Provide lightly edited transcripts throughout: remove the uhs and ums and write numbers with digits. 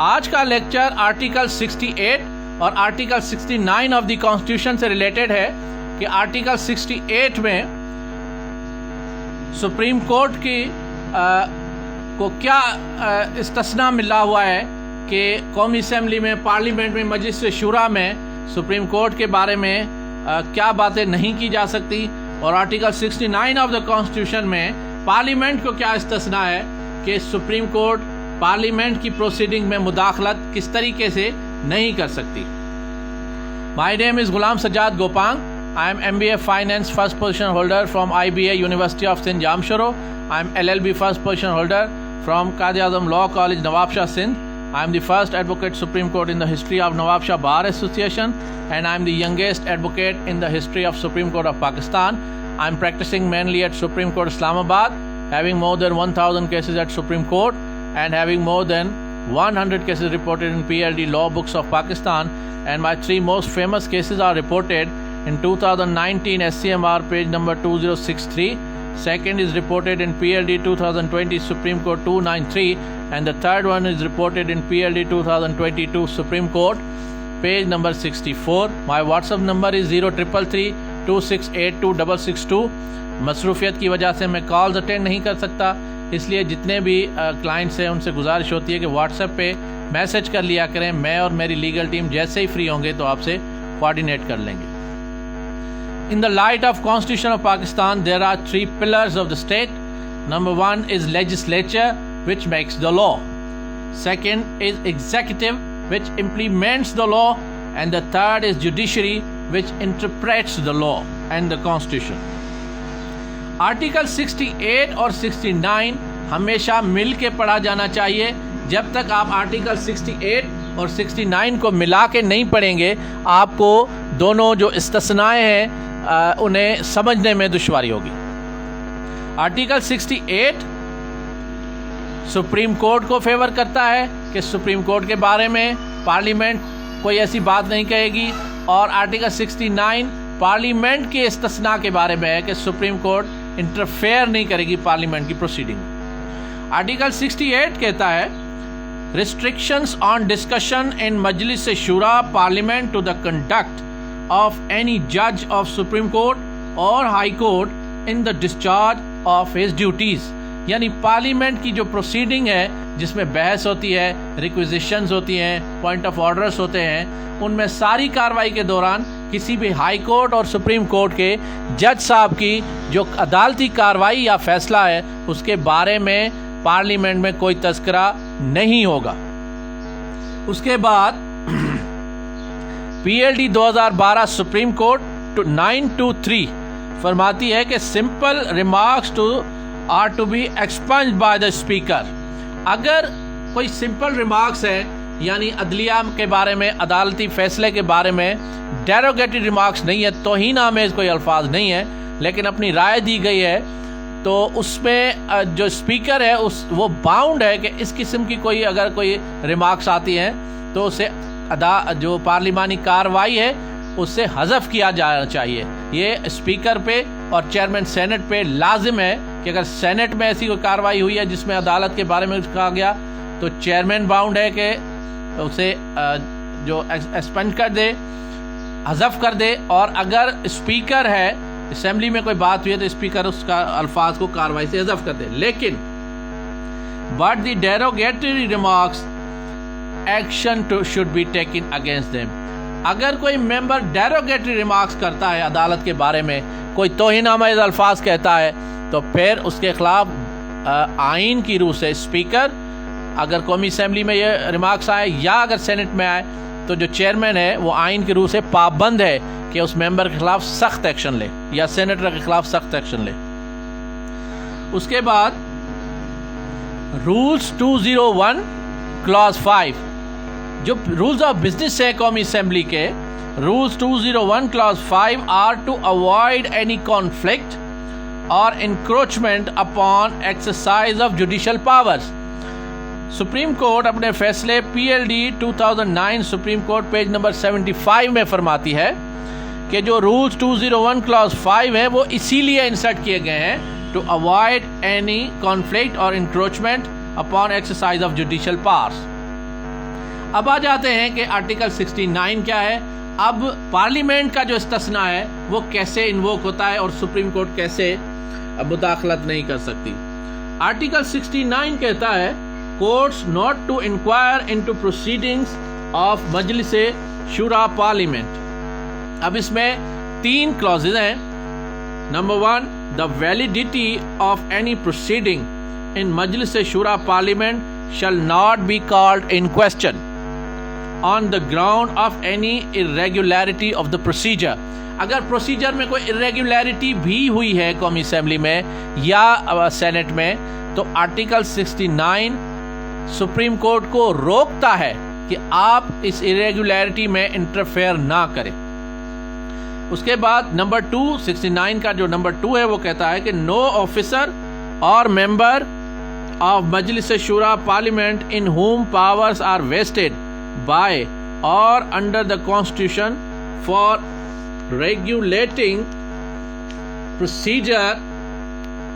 آج کا lecture article 68 اور آرٹیکل 69 آف دی کانسٹیٹیوشن سے ریلیٹڈ ہے کہ آرٹیکل 68 میں سپریم کورٹ کی کو کیا استثناء ملا ہوا ہے کہ قومی اسمبلی میں، پارلیمنٹ میں، مجلس شورا میں سپریم کورٹ کے بارے میں کیا باتیں نہیں کی جا سکتی، اور آرٹیکل 69 آف دا کانسٹیٹیوشن میں پارلیمنٹ کو کیا استثناء ہے کہ سپریم کورٹ پارلیمنٹ کی پروسیڈنگ میں مداخلت کس طریقے سے نہیں کر سکتی۔ My name is Ghulam Sajjad Gopang. I am MBA Finance first position holder from IBA University of Sindh Jamshoro. I am LLB first position holder from Quaid-e-Azam Law College Nawab Shah Sindh. I am the first advocate Supreme Court in the history of Nawab Shah Bar Association, and I am the youngest advocate in the history of Supreme Court of Pakistan. I am practicing mainly at Supreme Court Islamabad, having more than 1000 cases at Supreme Court and having more than 100 cases reported in PLD law books of Pakistan, and my three most famous cases are reported in 2019 SCMR page number 2063, second is reported in PLD 2020 Supreme Court 293, and the third one is reported in PLD 2022 Supreme Court page number 64. My WhatsApp number is 0333 2682 662. مصروفیت کی وجہ سے میں calls attend نہیں کر سکتا، اس لیے جتنے بھی کلائنٹس ہیں ان سے گزارش ہوتی ہے کہ واٹس ایپ پہ میسج کر لیا کریں، میں اور میری لیگل ٹیم جیسے ہی فری ہوں گے تو آپ سے کوآرڈینیٹ کر لیں گے۔ In the light of Constitution of Pakistan, there are three pillars of the state. Number one is legislature, which makes the law. Second is executive, which implements the law. And the third is judiciary, which interprets the law and the Constitution. Article 68 اور 69 ہمیشہ مل کے پڑھا جانا چاہیے۔ جب تک آپ آرٹیکل 68 اور 69 کو ملا کے نہیں پڑھیں گے، آپ کو دونوں جو استثناء ہیں انہیں سمجھنے میں دشواری ہوگی۔ آرٹیکل 68 سپریم کورٹ کو فیور کرتا ہے کہ سپریم کورٹ کے بارے میں پارلیمنٹ کوئی ایسی بات نہیں کہے گی، اور آرٹیکل 69 پارلیمنٹ کے استثناء کے بارے میں ہے کہ سپریم کورٹ انٹرفیئر نہیں کرے گی پارلیمنٹ کی پروسیڈنگ۔ آرٹیکل 68 کہتا ہے restrictions on discussion in Majlis Shura parliament to the conduct of any جج آف سپریم کورٹ اور high court in the discharge of his duties, یعنی پارلیمنٹ کی جو پروسیڈنگ ہے جس میں بحث ہوتی ہے، ریکویزیشنز ہوتی ہیں، پوائنٹ آف آرڈرز ہوتے ہیں، ان میں ساری کارروائی کے دوران کسی بھی ہائی کورٹ اور سپریم کورٹ کے جج صاحب کی جو عدالتی کارروائی یا فیصلہ ہے اس کے بارے میں پارلیمنٹ میں کوئی تذکرہ نہیں ہوگا۔ اس کے بعد پی ایل ڈی 2012 سپریم کورٹ 923 فرماتی ہے کہ simple remarks are to be expunged by the speaker. اگر کوئی سمپل ریمارکس ہے، یعنی عدلیہ کے بارے میں، عدالتی فیصلے کے بارے میں ڈیروگیٹری ریمارکس نہیں ہے، توہین آمیز کوئی الفاظ نہیں ہے، لیکن اپنی رائے دی گئی ہے، تو اس میں جو اسپیکر ہے وہ باؤنڈ ہے کہ اس قسم کی اگر کوئی ریمارکس آتی ہیں تو اسے جو پارلیمانی کارروائی ہے اس سے حذف کیا جانا چاہیے۔ یہ اسپیکر پہ اور چیئرمین سینٹ پہ لازم ہے کہ اگر سینٹ میں ایسی کوئی کارروائی ہوئی ہے جس میں عدالت کے بارے میں کہا گیا تو چیئرمین باؤنڈ ہے کہ اسے جو ایکسپنج کر دے، حذف کر دے، اور اگر اسپیکر ہے اسمبلی میں کوئی بات ہوئی ہے تو اسپیکر اس کا الفاظ کو کارروائی سے حذف کر دے۔ لیکن but the derogatory remarks action should be taken against them. اگر کوئی ممبر ڈیروگیٹری ریمارکس کرتا ہے عدالت کے بارے میں، کوئی توہین آمیز الفاظ کہتا ہے، تو پھر اس کے خلاف آئین کی روح سے اسپیکر، اگر قومی اسمبلی میں یہ ریمارکس آئے یا اگر سینٹ میں آئے، تو جو چیئرمین ہے وہ آئین کی روح سے پابند ہے کہ اس ممبر کے خلاف سخت ایکشن لے یا سینیٹر کے خلاف سخت ایکشن لے۔ اس کے بعد رولز 201 کلاز 5 جو رولز آف بزنس ہے قومی اسمبلی کے، rules 201 clause 5 are to avoid any conflict اور encroachment upon exercise of judicial powers. Supreme court اپنے فیصلے پی ایل ڈی 2009 سپریم کورٹ پیج نمبر 75 میں فرماتی ہے کہ جو رولز 201 کلاز 5 ہیں وہ اسی لیے انسرٹ کیے گئے ہیں ٹو اوائڈ اینی کانفلکٹ اور encroachment upon exercise of judicial powers. اب آ جاتے ہیں کہ آرٹیکل 69 کیا ہے. اب پارلیمنٹ کا جو استثناء ہے وہ کیسے انووک ہوتا ہے اور سپریم کورٹ کیسے مداخلت نہیں کر سکتی. آرٹیکل 69 کہتا ہے courts not to enquire into proceedings of Majlis Shura parliament. اب اس میں 3 کلوزز ہیں. Number 1, the validity of any proceeding in Majlis Shura Parliament shall not be called in question on the ground of any irregularity of the procedure. اگر procedure میں کوئی irregularity بھی ہوئی ہے قومی اسمبلی میں یا سینٹ میں تو آرٹیکل 69 سپریم کورٹ کو روکتا ہے کہ آپ اس irregularity میں انٹرفیئر نہ کریں. اس کے بعد نمبر 2, 69 کا جو نمبر 2 ہے وہ کہتا ہے کہ نو آفیسر اور ممبر of Majlis Shura parliament in whom powers are vested by or under the constitution for regulating procedure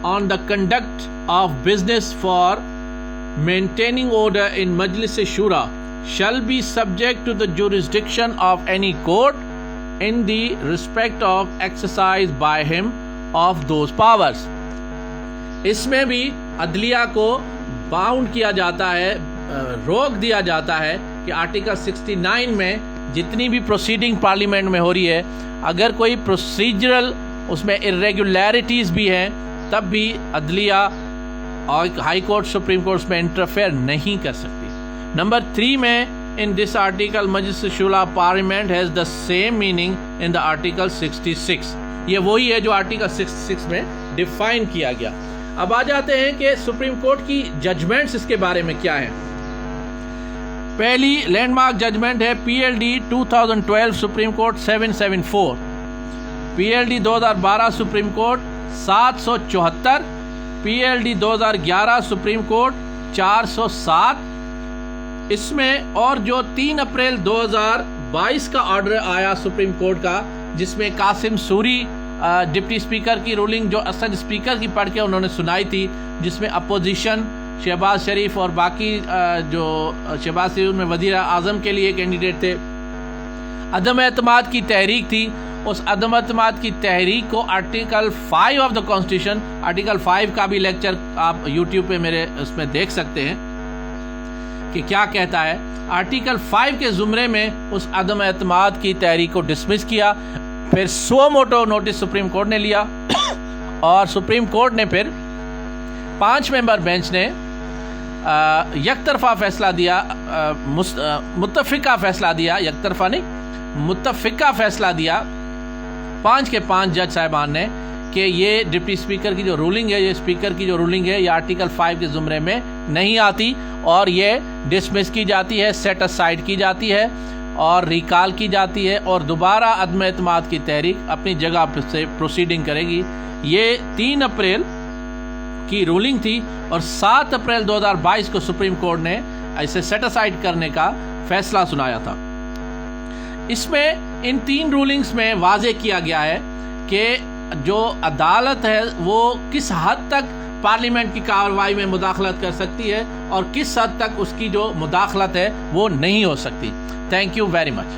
on the conduct of business for maintaining order in Majlis Shura shall be subject to the jurisdiction of any court in the respect of exercise by him of those powers. اس میں بھی عدلیہ کو bound کیا جاتا ہے, روک دیا جاتا ہے کہ آرٹیکل 69 میں جتنی بھی پروسیڈنگ پارلیمنٹ میں ہو رہی ہے اگر کوئی پروسیجرل اس میں irregularities بھی ہیں تب بھی عدلیہ اور ہائی کورٹ سپریم کورٹ میں انٹرفیئر نہیں کر سکتی. نمبر 3 میں in this article مجلس Shura parliament has the same meaning in the article 66. یہ وہی ہے جو آرٹیکل 66 میں ڈیفائن کیا گیا. اب آ جاتے ہیں کہ سپریم کورٹ کی ججمنٹس اس کے بارے میں کیا ہیں. پہلی لینڈ مارک ججمنٹ ہے PLD 2012 supreme court 774, PLD 2012 supreme court 774, PLD 2011 supreme court 407. اس میں اور جو 3 اپریل 2022 کا آرڈر آیا سپریم کورٹ کا جس میں قاسم سوری ڈپٹی اسپیکر کی رولنگ جو اصل اسپیکر کی پڑھ کے انہوں نے سنائی تھی جس میں اپوزیشن شہباز شریف اور باقی جو شہباز شریف میں وزیر اعظم کے لیے کینڈیڈیٹ تھے, عدم اعتماد کی تحریک تھی. اس عدم اعتماد کی تحریک کو article 5 of the constitution, article 5 کا بھی لیکچر آپ یوٹیوب پہ میرے اس میں دیکھ سکتے ہیں کہ کیا کہتا ہے. آرٹیکل 5 کے زمرے میں اس عدم اعتماد کی تحریک کو ڈسمس کیا, پھر suo motu notice supreme court نے لیا اور سپریم کورٹ نے پھر 5 ممبر بینچ نے یک طرفہ فیصلہ دیا, متفقہ فیصلہ دیا, یک طرفہ نہیں متفقہ فیصلہ دیا 5 کے 5 جج صاحبان نے کہ یہ ڈپٹی اسپیکر کی جو رولنگ ہے, یہ اسپیکر کی جو رولنگ ہے یہ آرٹیکل 5 کے زمرے میں نہیں آتی اور یہ ڈسمس کی جاتی ہے, سیٹ اسائڈ کی جاتی ہے اور ریکال کی جاتی ہے اور دوبارہ عدم اعتماد کی تحریک اپنی جگہ سے پروسیڈنگ کرے گی. یہ 3 اپریل کی رولنگ تھی اور 7 اپریل 2022 کو سپریم کورٹ نے اسے سیٹ اسائڈ کرنے کا فیصلہ سنایا تھا. اس میں ان 3 رولنگز میں واضح کیا گیا ہے کہ جو عدالت ہے وہ کس حد تک پارلیمنٹ کی کارروائی میں مداخلت کر سکتی ہے اور کس حد تک اس کی جو مداخلت ہے وہ نہیں ہو سکتی. Thank you very much.